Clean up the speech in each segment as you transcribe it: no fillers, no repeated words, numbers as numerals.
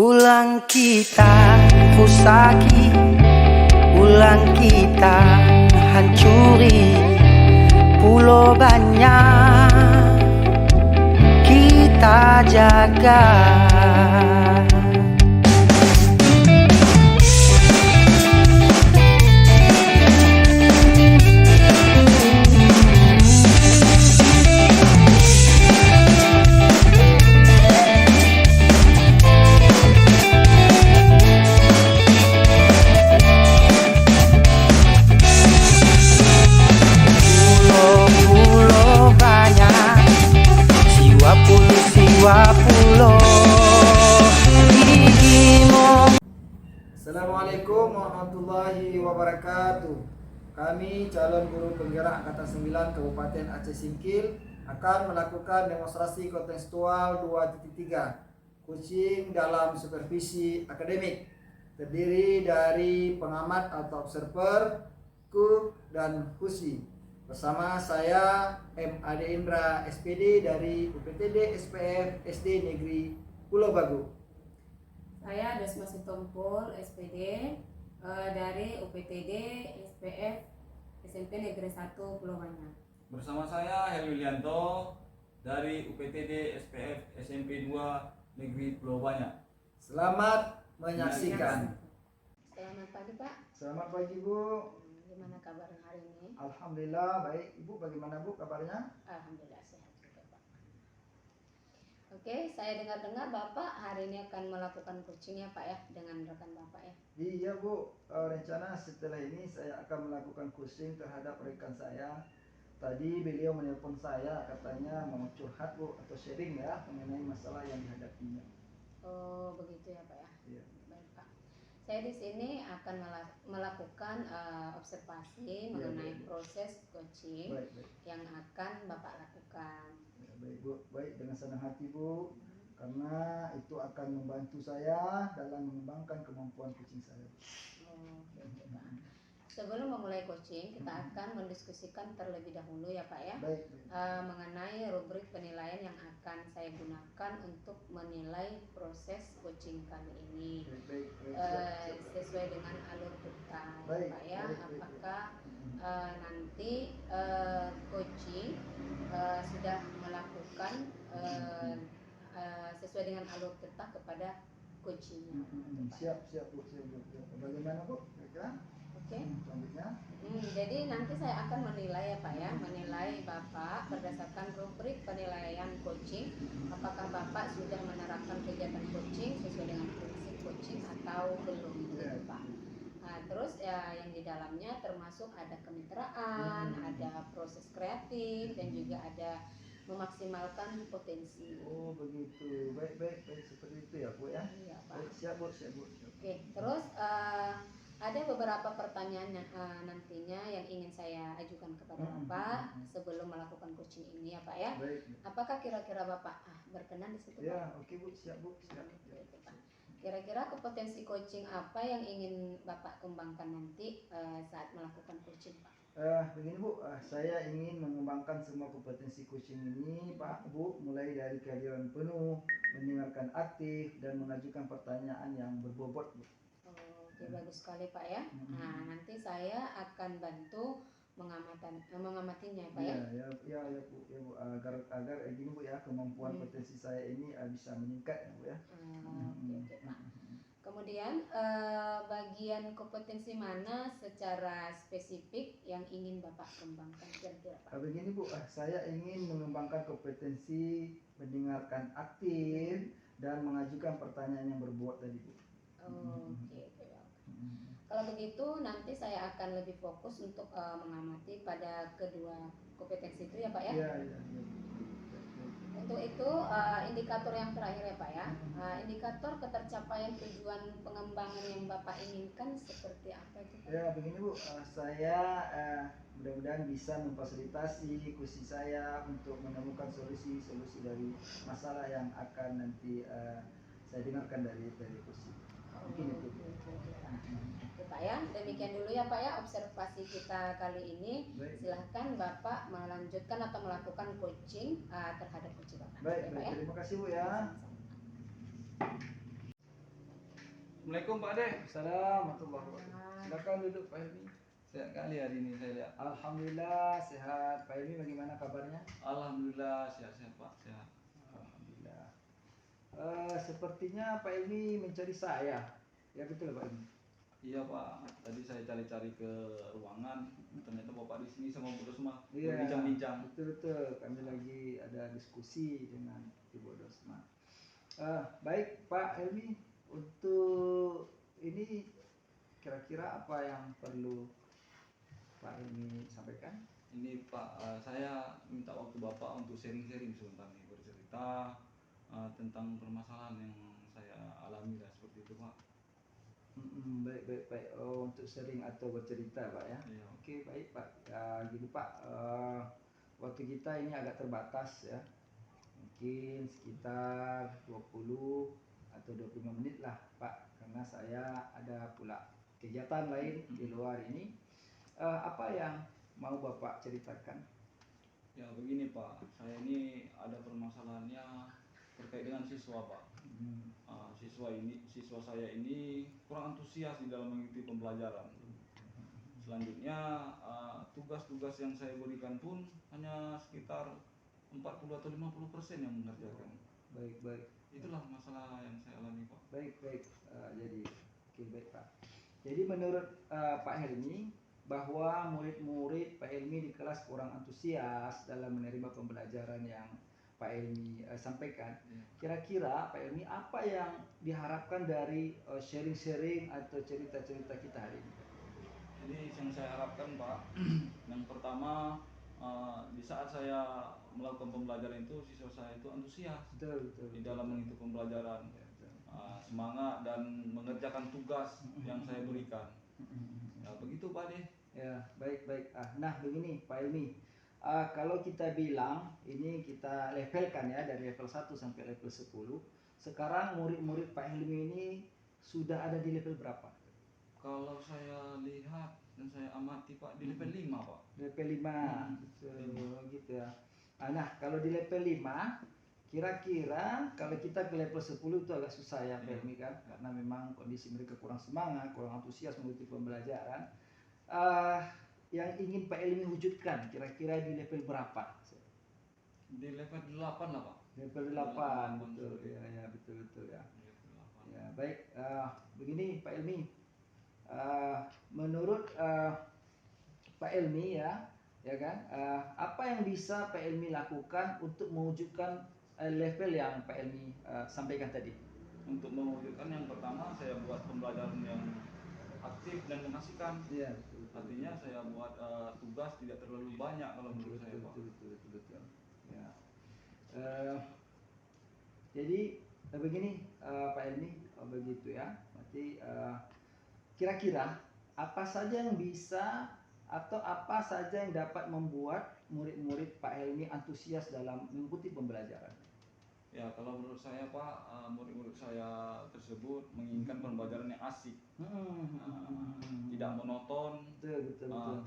Ulang kita rusaki, ulang kita hancuri pulau banyak kita jaga. Assalamualaikum warahmatullahi wabarakatuh. Kami calon guru penggerak Angkatan 9 Kabupaten Aceh Singkil akan melakukan demonstrasi kontekstual 2.3 coaching dalam supervisi akademik, terdiri dari pengamat atau observer, cook, dan husi. Bersama saya M. Ade Indra SPD dari UPTD SPF SD Negeri Pulau Bagu. Saya Desma Sitompul SPD dari UPTD SPF SMP Negeri 1 Pulau Banyak. Bersama saya Hel Yulianto dari UPTD SPF SMP 2 Negeri Pulau Banyak. Selamat menyaksikan. Selamat pagi Pak. Selamat pagi Bu. Gimana kabarnya hari ini? Alhamdulillah baik. Ibu bagaimana Bu kabarnya? Alhamdulillah sehat juga Pak. Oke, saya dengar-dengar Bapak hari ini akan melakukan coaching ya Pak ya dengan rekan Bapak ya. Iya Bu, rencana setelah ini saya akan melakukan coaching terhadap rekan saya. Tadi beliau menelpon saya katanya mau curhat Bu atau sharing ya mengenai masalah yang dihadapinya. Oh begitu ya Pak ya. Iya. Baik Pak. Saya di sini akan melakukan observasi mengenai proses coaching Baik. yang akan Bapak lakukan. Ya, baik Bu, baik dengan senang hati Bu. Karena itu akan membantu saya dalam mengembangkan kemampuan coaching saya. Oh, oke, Pak. Sebelum memulai coaching, kita akan mendiskusikan terlebih dahulu ya Pak ya, Baik. mengenai rubrik penilaian yang akan saya gunakan untuk menilai proses coaching kali ini. Baik. Sesuai dengan alur kita Baik, Pak ya. baik. Apakah nanti coaching sudah melakukan sesuai dengan alur kita kepada coachingnya. Siap Bu. Bagaimana Bu? Kira-kira? Oke. Selanjutnya. Jadi nanti saya akan menilai ya Pak ya, menilai Bapak berdasarkan rubrik penilaian coaching. Apakah Bapak sudah menerapkan kegiatan coaching sesuai dengan prinsip coaching atau belum, gitu Pak. Nah, terus ya yang di dalamnya termasuk ada kemitraan, ada proses kreatif, dan juga ada memaksimalkan potensi. Oh begitu, baik seperti itu ya Bu ya. Iya Pak. Baik, siap Bu. Oke, terus ada beberapa pertanyaan nantinya yang ingin saya ajukan kepada Bapak sebelum melakukan coaching ini ya Pak ya. Baik. Apakah kira-kira Bapak berkenan di situ Pak? Ya, oke Bu, siap Bu. Oke, Pak. Kira-kira kompetensi coaching apa yang ingin Bapak kembangkan nanti saat melakukan coaching Pak? Begini Bu, saya ingin mengembangkan semua kompetensi coaching ini Pak Bu, mulai dari kehadiran penuh, mendengarkan aktif, dan mengajukan pertanyaan yang berbobot Bu. Oke, bagus sekali Pak ya. Nah, nanti saya akan bantu mengamatinya Pak ya. Ya Bu, agar gini Bu ya, kemampuan potensi saya ini bisa meningkat ya Bu ya. Oke Pak. Kemudian bagian kompetensi mana secara spesifik yang ingin Bapak kembangkan kira-kira Pak? Begini Bu, saya ingin mengembangkan kompetensi mendengarkan aktif dan mengajukan pertanyaan yang berbobot tadi Bu. Oke. Kalau begitu nanti saya akan lebih fokus untuk mengamati pada kedua kompetensi itu ya Pak ya. Iya. Untuk itu indikator yang terakhir ya Pak ya, indikator ketercapaian tujuan pengembangan yang Bapak inginkan seperti apa itu Pak? Ya begini Bu, saya mudah-mudahan bisa memfasilitasi kursi saya untuk menemukan solusi dari masalah yang akan nanti saya dengarkan dari kursi. Mungkin itu. Oke Pak ya, demikian dulu ya Pak ya observasi kita kali ini. Baik. Silahkan Bapak melanjutkan atau melakukan coaching terhadap coaching Bapak. Baik, Ya, Pak ya. terima kasih Bu ya. Assalamualaikum Pak Ade. Assalamualaikum warahmatullahi wabarakatuh. Silakan duduk Pak Helmi. Sehat kali hari ini saya lihat. Alhamdulillah sehat. Pak Helmi bagaimana kabarnya? Alhamdulillah sehat-sehat Pak, sehat. Alhamdulillah. Sepertinya Pak Helmi mencari saya. Ya betul Pak Helmi. Iya Pak, tadi saya cari-cari ke ruangan, ternyata Bapak di sini sama Bu Dosma Iya. berbincang-bincang. Betul. Kami lagi ada diskusi dengan Ibu Dosma. Baik Pak Helmi, untuk ini kira-kira apa yang perlu Pak Helmi sampaikan? Ini Pak, saya minta waktu Bapak untuk sharing-sharing sebentar nih, bercerita tentang permasalahan yang saya alami lah seperti itu Pak. Baik. Oh, untuk sharing atau bercerita Pak ya. Iya. Oke baik Pak. Gini Pak, waktu kita ini agak terbatas ya. Mungkin sekitar 20 atau 25 menit lah Pak, karena saya ada pula kegiatan lain di luar ini. Apa yang mau Bapak ceritakan? Ya begini Pak, saya ini ada permasalahannya terkait dengan siswa Pak. Siswa saya ini kurang antusias di dalam mengikuti pembelajaran. Selanjutnya tugas-tugas yang saya berikan pun hanya sekitar 40 atau 50% yang mengerjakan. Baik. Itulah masalah yang saya alami Pak. Baik. Jadi oke baik Pak. Jadi menurut Pak Helmi bahwa murid-murid Pak Helmi di kelas kurang antusias dalam menerima pembelajaran yang Pak Helmi sampaikan. Kira-kira Pak Helmi apa yang diharapkan dari sharing-sharing atau cerita-cerita kita hari ini? Jadi yang saya harapkan Pak, yang pertama di saat saya melakukan pembelajaran itu siswa saya itu antusias Betul. di dalam mengikuti pembelajaran, semangat dan mengerjakan tugas yang saya berikan. Ya begitu Pak deh. Ya baik. Nah begini Pak Helmi, kalau kita bilang ini kita levelkan ya dari level 1 sampai level 10. Sekarang murid-murid Pak Helmi ini sudah ada di level berapa? Kalau saya lihat dan saya amati Pak di level 5 Pak. Level 5. Betul gitu ya. Nah kalau di level 5 kira-kira kalau kita ke level 10 itu agak susah ya Pak Helmi kan, karena memang kondisi mereka kurang semangat, kurang antusias mengikuti pembelajaran. Yang ingin Pak Helmi wujudkan kira-kira di level berapa? Di level 8 lah Pak. Level 8 betul ya betul ya. Ya baik, begini Pak Helmi, menurut Pak Helmi ya kan, apa yang bisa Pak Helmi lakukan untuk mewujudkan level yang Pak Helmi sampaikan tadi? Untuk mewujudkan yang pertama saya buat pembelajaran yang aktif dan mengasihkan. Iya betul. Artinya saya buat tugas tidak terlalu banyak kalau menurut saya Pak. Betul. Ya. Jadi begini Pak Helmi, begitu ya. Berarti kira-kira apa saja yang bisa atau apa saja yang dapat membuat murid-murid Pak Helmi antusias dalam mengikuti pembelajaran? Ya kalau menurut saya Pak, murid-murid saya tersebut menginginkan pembelajaran yang asik, tidak monoton, Betul.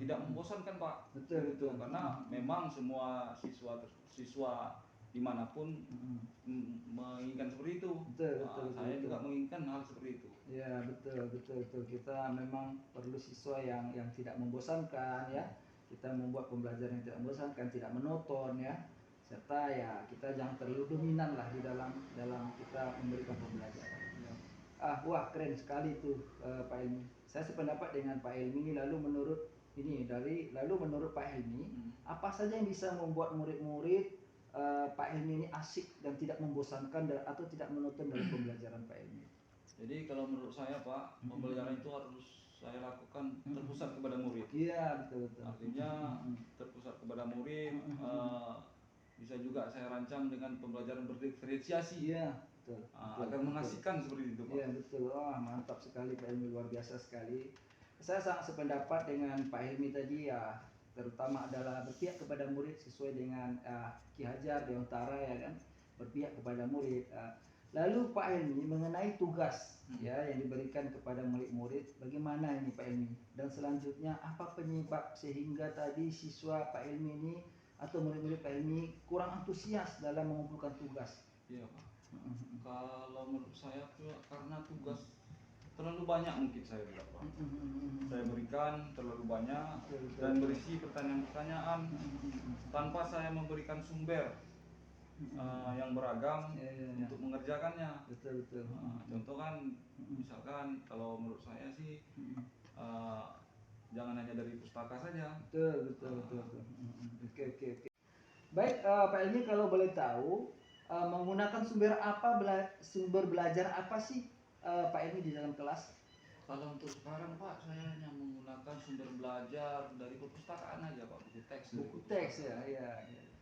tidak membosankan Pak. Betul. Karena memang semua siswa dimanapun menginginkan seperti itu. Betul. Saya juga menginginkan hal seperti itu. Ya betul. Kita memang perlu siswa yang tidak membosankan ya. Kita membuat pembelajaran yang tidak membosankan, tidak monoton ya. Serta ya kita jangan terlalu dominan lah di dalam kita memberikan pembelajaran. Ya. Wah keren sekali tuh Pak Helmi. Saya sependapat dengan Pak Helmi. Lalu menurut Pak Helmi, apa saja yang bisa membuat murid-murid Pak Helmi ini asik dan tidak membosankan atau tidak monoton dalam pembelajaran Pak Helmi? Jadi kalau menurut saya Pak, pembelajaran itu harus saya lakukan terpusat kepada murid. Iya betul. Artinya terpusat kepada murid. Bisa juga saya rancang dengan pembelajaran berdiferensiasi. Iya betul. Agar mengasihkan seperti itu Pak. Iya betul. Mantap sekali Pak Helmi, luar biasa sekali. Saya sangat sependapat dengan Pak Helmi tadi ya, terutama adalah berpihak kepada murid sesuai dengan Ki Hajar Dewantara ya kan, berpihak kepada murid. Lalu Pak Helmi mengenai tugas ya yang diberikan kepada murid-murid, bagaimana ini Pak Helmi? Dan selanjutnya apa penyebab sehingga tadi siswa Pak Helmi ini atau murid-murid Pak Helmi kurang antusias dalam mengumpulkan tugas? Iya Pak. Kalau menurut saya karena tugas terlalu banyak mungkin saya bilang Pak. Saya berikan terlalu banyak dan berisi pertanyaan-pertanyaan tanpa saya memberikan sumber yang beragam untuk mengerjakannya. Betul. Contoh kan, misalkan kalau menurut saya sih jangan hanya dari pustaka saja. Betul. Oke. Baik, Pak Elmi, kalau boleh tahu menggunakan sumber belajar apa sih Pak Elmi di dalam kelas? Kalau untuk sekarang Pak, saya hanya menggunakan sumber belajar dari perpustakaan aja Pak, buku teks. Buku teks ya.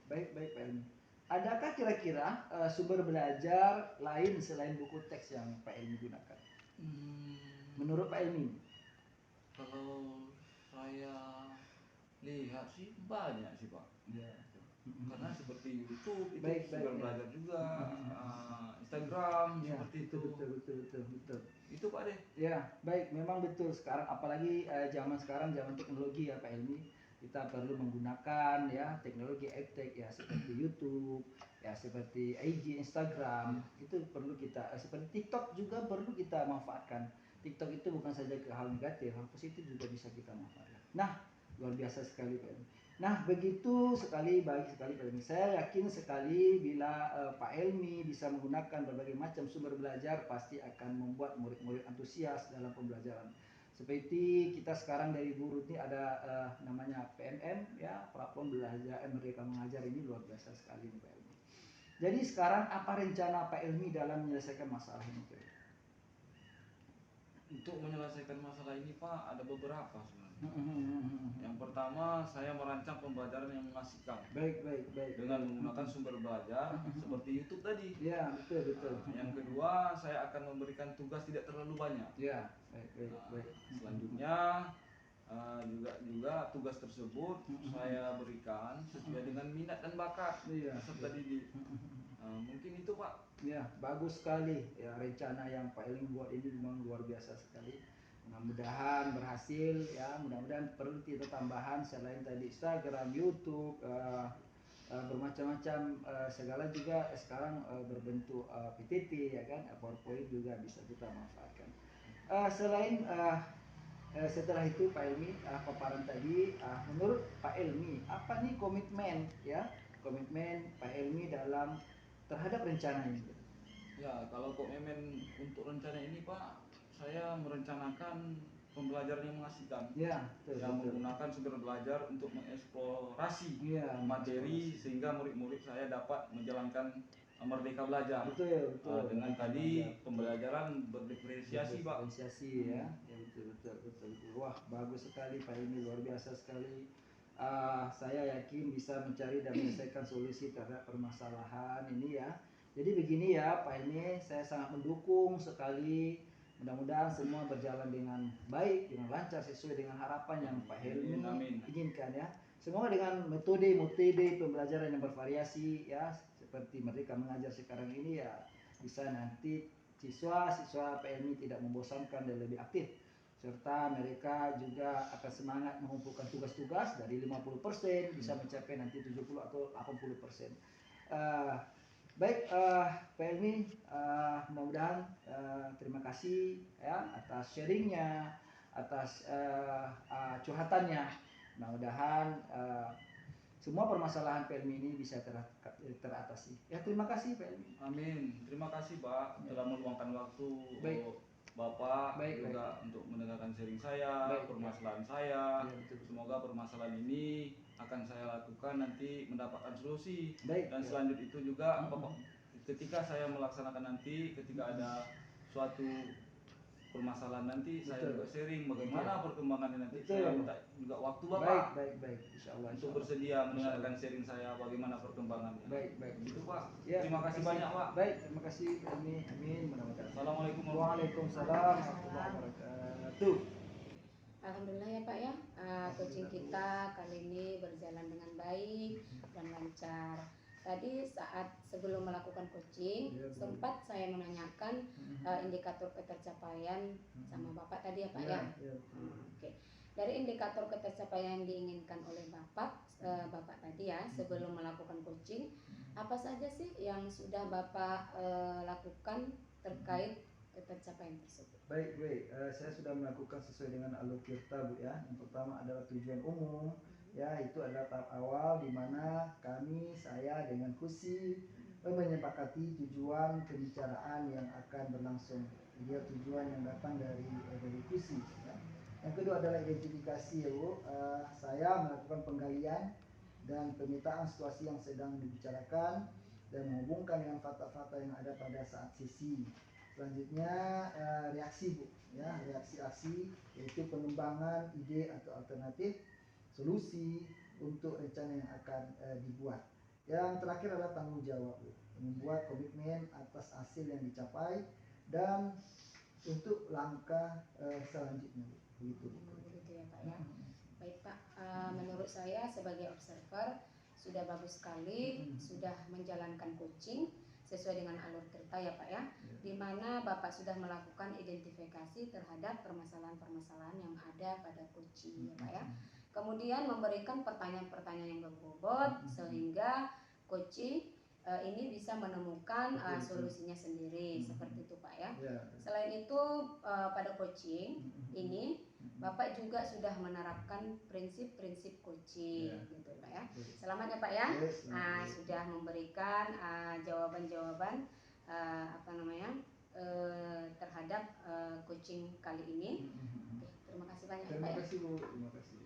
Baik Pak Elmi. Adakah kira-kira sumber belajar lain selain buku teks yang Pak Elmi gunakan? Menurut Pak Elmi? Kalau saya lihat sih banyak sih Pak. Ya. Karena seperti YouTube itu Baik, sumber belajar juga, Instagram Ya, seperti itu. betul. Itu Pak deh. Ya, baik, memang betul sekarang, apalagi zaman sekarang, zaman teknologi ya Pak Elmi, kita perlu menggunakan ya teknologi edtech ya, seperti YouTube, ya seperti IG, Instagram, itu perlu kita, seperti TikTok juga perlu kita manfaatkan. TikTok itu bukan saja ke hal negatif, hal positif juga bisa kita manfaatkan. Nah, luar biasa sekali Pak Elmi. Nah, begitu sekali, baik sekali Pak Elmi. Saya yakin sekali bila Pak Elmi bisa menggunakan berbagai macam sumber belajar, pasti akan membuat murid-murid antusias dalam pembelajaran. Seperti kita sekarang dari guru ini ada namanya PMM ya, platform belajar Merdeka Mengajar, ini luar biasa sekali nih Pak Elmi. Jadi sekarang apa rencana Pak Elmi dalam menyelesaikan masalah ini? Untuk menyelesaikan masalah ini Pak, ada beberapa sebenarnya. Yang pertama, saya merancang pembelajaran yang mengasihkan. Baik. Dengan menggunakan sumber belajar seperti YouTube tadi. Ya, betul. Yang kedua, saya akan memberikan tugas tidak terlalu banyak. Ya, baik. Selanjutnya juga tugas tersebut saya berikan sesuai dengan minat dan bakat peserta didik. Mungkin itu Pak. Ya, bagus sekali ya, rencana yang Pak Elmi buat ini memang luar biasa sekali. Mudah-mudahan berhasil ya, mudah-mudahan perlu kita tambahan selain tadi Instagram, YouTube, bermacam-macam segala juga sekarang berbentuk PPT ya kan, PowerPoint juga bisa kita manfaatkan. Setelah itu Pak Elmi, paparan tadi, menurut Pak Elmi apa nih komitmen Pak Elmi dalam terhadap rencana ini? Ya, kalau komitmen untuk rencana ini Pak, saya merencanakan pembelajaran yang mengasihkan. Ya, yang menggunakan sumber belajar untuk mengeksplorasi materi sehingga murid-murid saya dapat menjalankan merdeka belajar. Betul. Dengan tadi pembelajaran berdiferensiasi Pak. Ya, betul. Wah, bagus sekali Pak, ini luar biasa sekali. Saya yakin bisa mencari dan menyelesaikan solusi terhadap permasalahan ini ya. Jadi begini ya Pak, ini saya sangat mendukung sekali. Mudah-mudahan semua berjalan dengan baik, dengan lancar sesuai dengan harapan yang Pak Helmi inginkan ya. Semoga dengan metode pembelajaran yang bervariasi ya, seperti Merdeka Mengajar sekarang ini ya, bisa nanti siswa-siswa Pak Helmi tidak membosankan dan lebih aktif, serta mereka juga akan semangat mengumpulkan tugas-tugas dari 50% bisa mencapai nanti 70 atau 80%. Baik, Pak Elmi, mudah-mudahan terima kasih ya atas sharingnya, atas curhatannya. Mudah-mudahan semua permasalahan Pak Elmi ini bisa teratasi. Ya, terima kasih Pak Elmi. Amin. Terima kasih Pak telah meluangkan waktu Bapak juga untuk mendengarkan sharing saya, permasalahan saya. Semoga permasalahan ini akan saya lakukan nanti mendapatkan solusi. Dan selanjutnya itu juga ketika saya melaksanakan nanti, ketika ada suatu permasalahan nanti saya juga sharing bagaimana perkembangannya nanti. Saya minta juga waktu Bapak. Baik. Insyaallah. Untuk bersedia mendengarkan sharing saya bagaimana perkembangannya. Baik. Itu Pak. Ya, terima kasih banyak Pak. Baik, terima kasih Pak Elmi. Amin. Mudah-mudahan. Assalamualaikum Waalaikumsalam warahmatullahi wabarakatuh. Alhamdulillah ya Pak ya, coaching kita kali ini berjalan dengan baik dan lancar. Tadi saat sebelum melakukan coaching sempat saya menanyakan indikator ketercapaian sama Bapak tadi ya Pak ya. Oke. Dari indikator ketercapaian yang diinginkan oleh Bapak tadi ya sebelum melakukan coaching, apa saja sih yang sudah Bapak lakukan terkait pencapaian tersebut. Baik, saya sudah melakukan sesuai dengan alur tirta, Bu ya. Yang pertama adalah tujuan umum, ya itu adalah tahap awal di mana saya dengan Kusi menyepakati tujuan pembicaraan yang akan berlangsung. Dia tujuan yang datang dari Kusi. Ya. Yang kedua adalah identifikasi, ya Bu. Saya melakukan penggalian dan pemetaan situasi yang sedang dibicarakan dan menghubungkan dengan fakta-fakta yang ada pada saat sesi. Selanjutnya reaksi, Bu ya, reaksi aksi yaitu pengembangan ide atau alternatif solusi untuk rencana yang akan dibuat. Yang terakhir adalah tanggung jawab, Bu, membuat komitmen atas hasil yang dicapai dan untuk langkah selanjutnya, Bu. Begitu. Begitu ya Pak ya. Baik Pak, menurut saya sebagai observer sudah bagus sekali, sudah menjalankan coaching sesuai dengan alur tirta ya Pak ya, di mana Bapak sudah melakukan identifikasi terhadap permasalahan-permasalahan yang ada pada coaching ya Pak ya. Kemudian memberikan pertanyaan-pertanyaan yang berbobot sehingga coaching ini bisa menemukan solusinya sendiri seperti itu Pak ya. Selain itu pada coaching ini Bapak juga sudah menerapkan prinsip-prinsip coaching gitu Pak ya. Selamat ya Pak ya. Sudah memberikan jawaban-jawaban terhadap coaching kali ini. Oke, terima kasih banyak ya Pak ya. Terima kasih Bu, terima kasih.